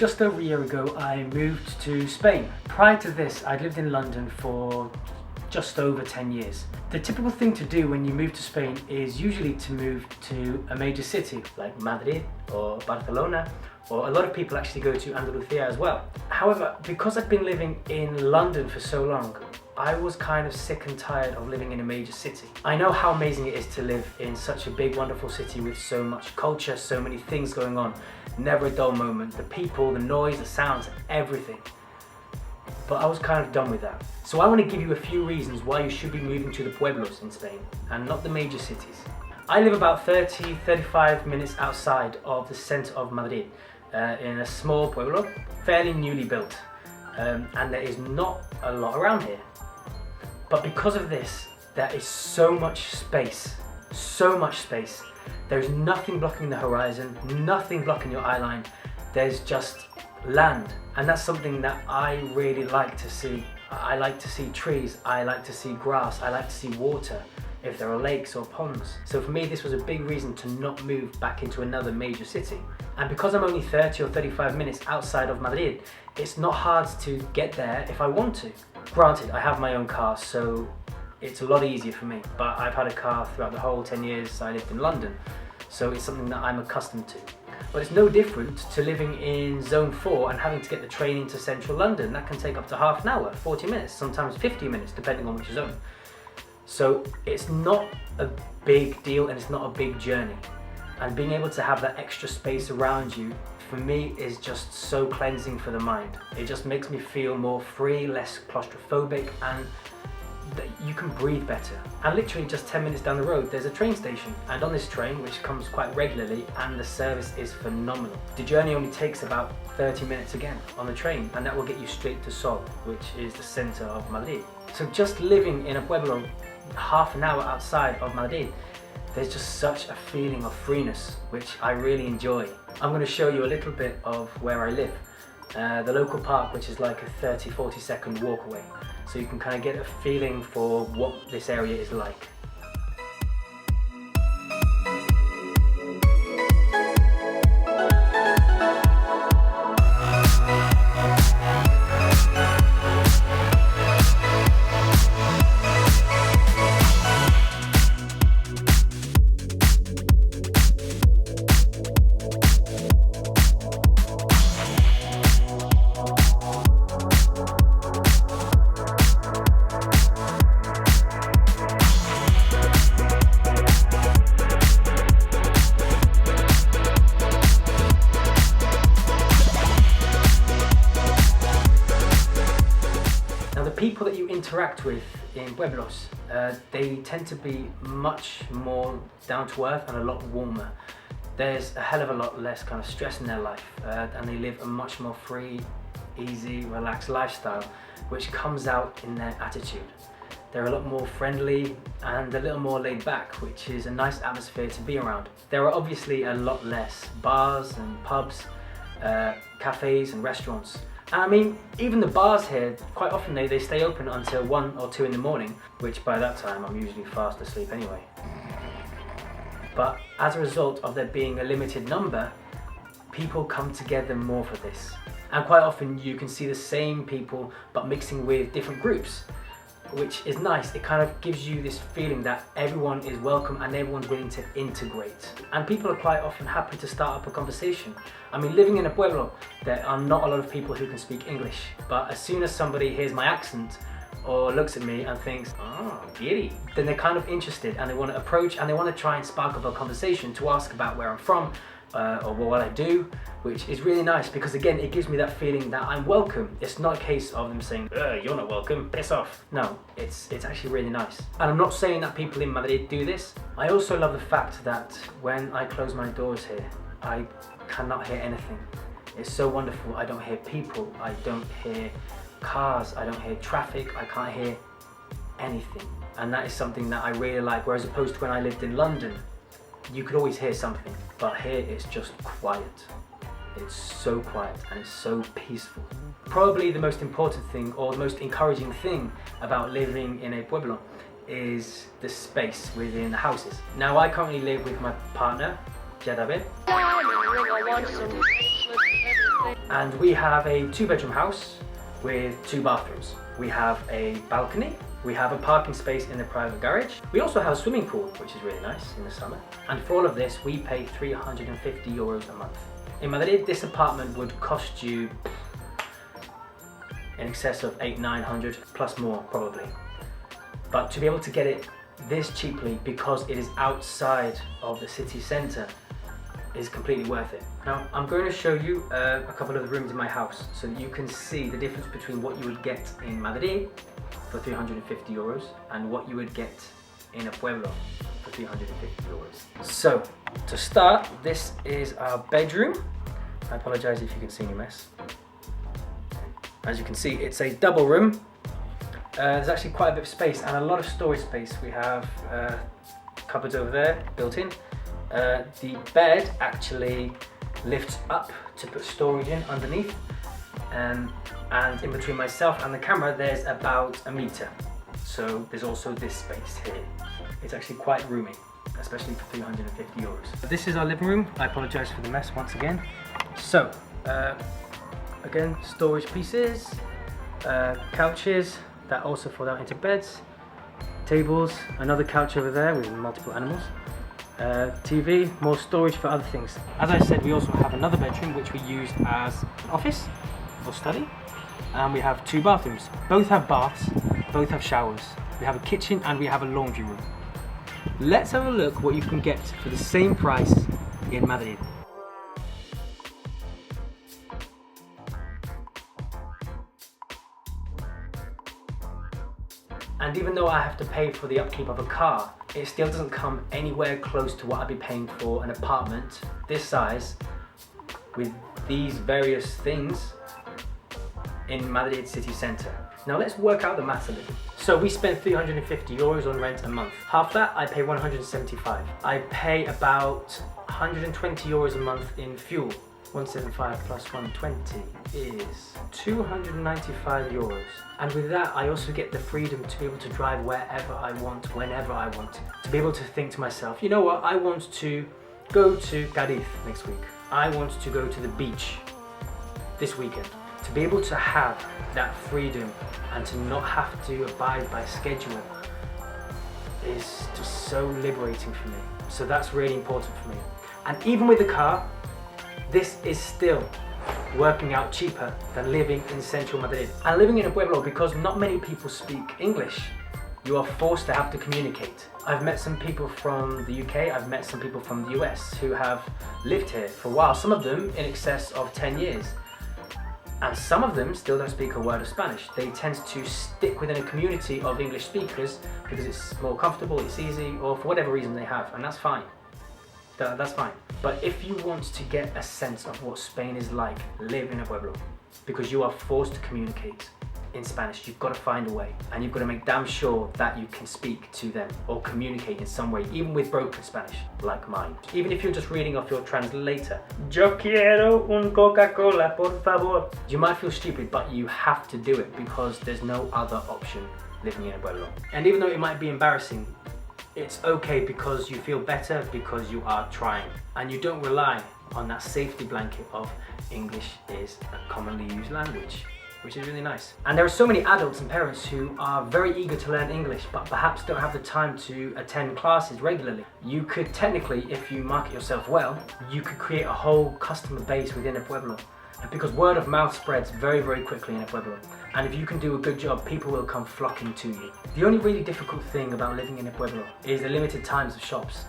just over a year ago, I moved to Spain. Prior to this, I'd lived in London for just over 10 years. The typical thing to do when you move to Spain is usually to move to a major city like Madrid or Barcelona, or a lot of people actually go to Andalusia as well. However, because I've been living in London for so long, I was kind of sick and tired of living in a major city. I know how amazing it is to live in such a big, wonderful city with so much culture, so many things going on, never a dull moment, the people, the noise, the sounds, everything. But I was kind of done with that. So I want to give you a few reasons why you should be moving to the Pueblos in Spain and not the major cities. I live about 35 minutes outside of the center of Madrid, in a small pueblo, fairly newly built, and there is not a lot around here. But because of this, there is so much space. There's nothing blocking the horizon, nothing blocking your eye line. There's just land, and that's something that I really like to see. I like to see trees, I like to see grass, I like to see water, if there are lakes or ponds. So for me, this was a big reason to not move back into another major city. And because I'm only 30 or 35 minutes outside of Madrid, it's not hard to get there if I want to. Granted, I have my own car, so it's a lot easier for me, but I've had a car throughout the whole 10 years I lived in London, so it's something that I'm accustomed to. But it's no different to living in Zone 4 and having to get the train into central London. That can take up to half an hour, 40 minutes, sometimes 50 minutes, depending on which zone. So it's not a big deal and it's not a big journey. And being able to have that extra space around you, for me, is just so cleansing for the mind. It just makes me feel more free, less claustrophobic, and that you can breathe better. And literally just 10 minutes down the road, there's a train station. And on this train, which comes quite regularly, and the service is phenomenal. The journey only takes about 30 minutes again on the train, and that will get you straight to Sol, which is the center of Madrid. So just living in a pueblo half an hour outside of Madrid, there's just such a feeling of freeness, which I really enjoy. I'm going to show you a little bit of where I live. The local park, which is like a 30-40 second walk away. So you can kind of get a feeling for what this area is like. People that you interact with in Pueblos, they tend to be much more down to earth and a lot warmer. There's a hell of a lot less kind of stress in their life, and they live a much more free, easy, relaxed lifestyle, which comes out in their attitude. They're a lot more friendly and a little more laid back, which is a nice atmosphere to be around. There are obviously a lot less bars and pubs, cafes and restaurants. And I mean, even the bars here, quite often they stay open until 1 or 2 in the morning, which by that time I'm usually fast asleep anyway. But as a result of there being a limited number, people come together more for this. And quite often you can see the same people but mixing with different groups, which is nice. It kind of gives you this feeling that everyone is welcome and everyone's willing to integrate. And people are quite often happy to start up a conversation. I mean, living in a pueblo, there are not a lot of people who can speak English, but as soon as somebody hears my accent or looks at me and thinks, oh, giddy, then they're kind of interested and they want to approach and they want to try and spark up a conversation to ask about where I'm from, or what I do, which is really nice because again, it gives me that feeling that I'm welcome. It's not a case of them saying, you're not welcome, piss off. No, it's actually really nice. And I'm not saying that people in Madrid do this. I also love the fact that when I close my doors here, I cannot hear anything. It's so wonderful. I don't hear people, I don't hear cars, I don't hear traffic, I can't hear anything. And that is something that I really like, whereas opposed to when I lived in London, you could always hear something, but here it's just quiet. It's so quiet and it's so peaceful. Probably the most important thing or the most encouraging thing about living in a pueblo is the space within the houses. Now I currently live with my partner, Darabi. And we have a 2-bedroom house with 2 bathrooms. We have a balcony. We have a parking space in the private garage. We also have a swimming pool, which is really nice in the summer. And for all of this, we pay €350 a month. In Madrid, this apartment would cost you in excess of 800-900 plus more probably. But to be able to get it this cheaply because it is outside of the city centre is completely worth it. Now I'm going to show you a couple of the rooms in my house so that you can see the difference between what you would get in Madrid for €350 and what you would get in a Pueblo for €350. So to start, this is our bedroom. I apologise if you can see any mess. As you can see, it's a double room. There's actually quite a bit of space and a lot of storage space. We have cupboards over there built in. The bed actually lifts up to put storage in underneath. And in between myself and the camera, there's about a meter. So there's also this space here. It's actually quite roomy, especially for €350. This is our living room. I apologise for the mess once again. So, again, storage pieces, couches that also fold out into beds, tables, another couch over there with multiple animals, TV, more storage for other things. As I said, we also have another bedroom which we use as an office or study, and we have 2 bathrooms. Both have baths, both have showers. We have a kitchen and we have a laundry room. Let's have a look what you can get for the same price in Madrid. And even though I have to pay for the upkeep of a car, it still doesn't come anywhere close to what I'd be paying for an apartment this size with these various things in Madrid city centre. Now let's work out the maths a little. So we spend €350 on rent a month. Half that I pay 175. I pay about €120 a month in fuel. 175 plus 120 is €295. And with that, I also get the freedom to be able to drive wherever I want, whenever I want. To be able to think to myself, you know what, I want to go to Cádiz next week. I want to go to the beach this weekend. To be able to have that freedom and to not have to abide by schedule is just so liberating for me. So that's really important for me. And even with the car, this is still working out cheaper than living in central Madrid. And living in a Pueblo, because not many people speak English, you are forced to have to communicate. I've met some people from the UK, I've met some people from the US who have lived here for a while, some of them in excess of 10 years. And some of them still don't speak a word of Spanish. They tend to stick within a community of English speakers because it's more comfortable, it's easy, or for whatever reason they have, and that's fine. That's fine. But if you want to get a sense of what Spain is like, live in a Pueblo, because you are forced to communicate in Spanish. You've got to find a way, and you've got to make damn sure that you can speak to them or communicate in some way, even with broken Spanish, like mine. Even if you're just reading off your translator. Yo quiero un Coca-Cola, por favor. You might feel stupid, but you have to do it because there's no other option living in a Pueblo. And even though it might be embarrassing, it's okay because you feel better because you are trying. And you don't rely on that safety blanket of English is a commonly used language, which is really nice. And there are so many adults and parents who are very eager to learn English, but perhaps don't have the time to attend classes regularly. You could technically, if you market yourself well, you could create a whole customer base within a Pueblo. Because word of mouth spreads very, very quickly in a Pueblo. And if you can do a good job, people will come flocking to you. The only really difficult thing about living in a Pueblo is the limited times of shops.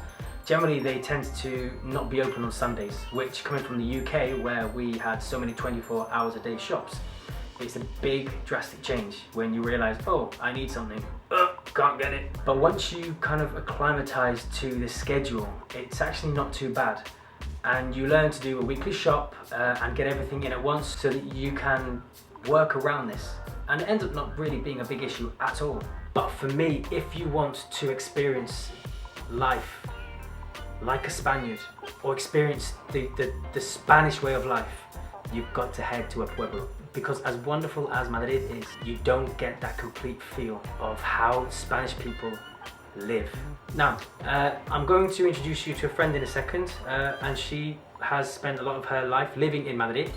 Generally, they tend to not be open on Sundays, which coming from the UK, where we had so many 24 hours a day shops, it's a big drastic change when you realize, oh, I need something, can't get it. But once you kind of acclimatize to the schedule, it's actually not too bad. And you learn to do a weekly shop and get everything in at once so that you can work around this. And it ends up not really being a big issue at all. But for me, if you want to experience life like a Spaniard or experience the Spanish way of life, you've got to head to a Pueblo. Because as wonderful as Madrid is, you don't get that complete feel of how Spanish people live. Now, I'm going to introduce you to a friend in a second, and she has spent a lot of her life living in Madrid.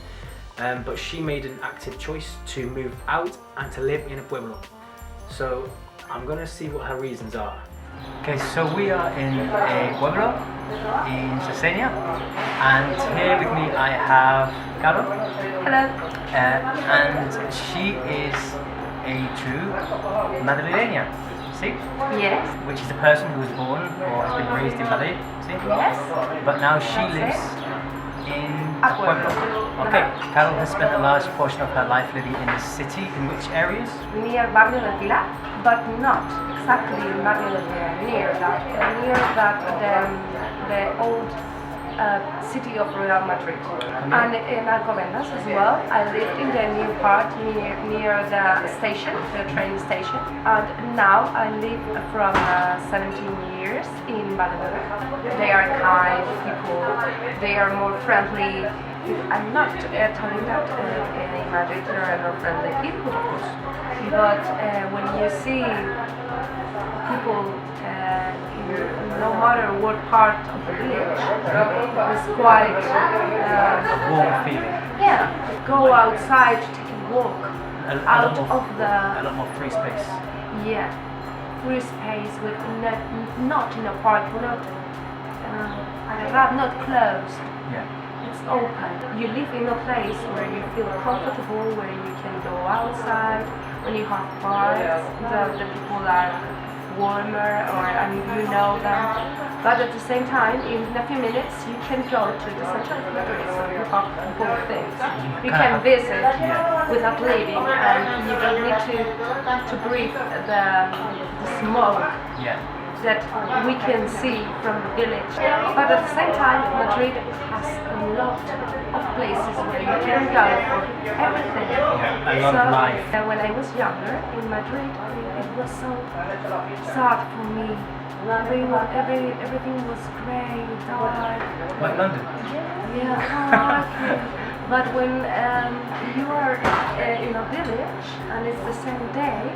but she made an active choice to move out and to live in a pueblo. So I'm gonna see what her reasons are. Okay, so we are in a pueblo in Sardinia, and here with me I have Carol. Hello. And she is a true Madrileña, see? Yes. Which is a person who was born or has been raised in Madrid, see? Yes. But now she lives in a pueblo. Okay, Carol has spent a large portion of her life living in the city. In which areas? Near Barrio del Pilar, but not exactly in Barrio del Pilar. Near that, the old city of Real Madrid. And in Alcobendas as well. I lived in the new part near the station, the train station. And now I live from 17 years in Valladolid. They are kind people. They are more friendly. I'm not telling that in Madrid there are no friendly people, of course. But when you see people no matter what part of the village, it's quite A warm feeling. yeah. Go outside to take a walk A out lot of the lot more free space. yeah free space with not in a park, not closed. Yeah. It's open. You live in a place where you feel comfortable, where you can go outside. When you have parks, the people are warmer, you know them. But at the same time, in a few minutes, you can go to the center of Madrid, so you have both things. You can visit without leaving, and you don't need to breathe the smoke. Yeah. That we can see from the village. But at the same time, Madrid has a lot of places where you can go for everything. Yeah, a lot of life. When I was younger in Madrid, it was so sad for me. Everything was grey, dark. Like London? Yeah, dark. But when you are in a village and it's the same day,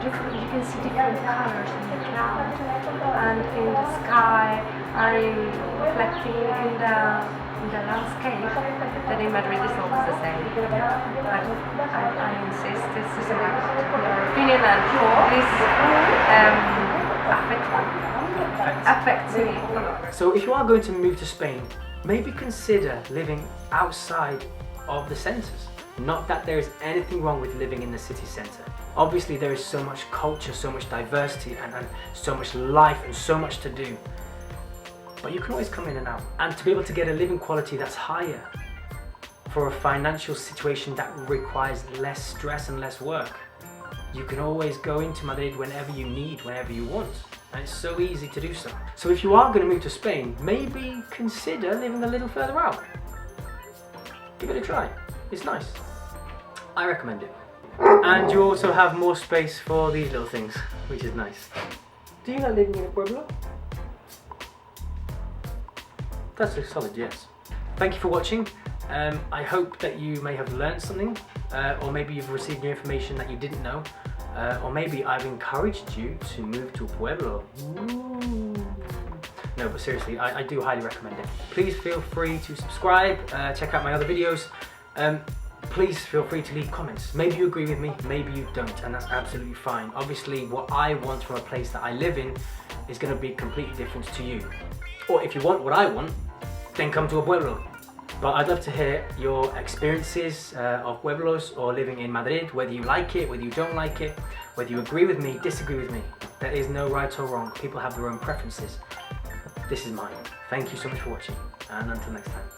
you can see different colors in the cloud and in the sky and reflecting in the landscape. That in Madrid is always the same. But I insist this is a particular opinion, and this affects me a lot. So if you are going to move to Spain, maybe consider living outside of the centres. Not that there is anything wrong with living in the city centre. Obviously there is so much culture, so much diversity and so much life and so much to do. But you can always come in and out. And to be able to get a living quality that's higher for a financial situation that requires less stress and less work, you can always go into Madrid whenever you need, whenever you want. And it's so easy to do so. So if you are going to move to Spain, maybe consider living a little further out. Give it a try. It's nice. I recommend it. And you also have more space for these little things, which is nice. Do you like living in a pueblo? That's a solid yes. Thank you for watching. I hope that you may have learned something, or maybe you've received new information that you didn't know, or maybe I've encouraged you to move to a pueblo. Ooh. No, but seriously, I do highly recommend it. Please feel free to subscribe, check out my other videos. Please feel free to leave comments. Maybe you agree with me, maybe you don't, and that's absolutely fine. Obviously, what I want from a place that I live in is going to be completely different to you. Or if you want what I want, then come to a pueblo. But I'd love to hear your experiences of pueblos or living in Madrid, whether you like it, whether you don't like it, whether you agree with me, disagree with me. There is no right or wrong. People have their own preferences. This is mine. Thank you so much for watching, and until next time.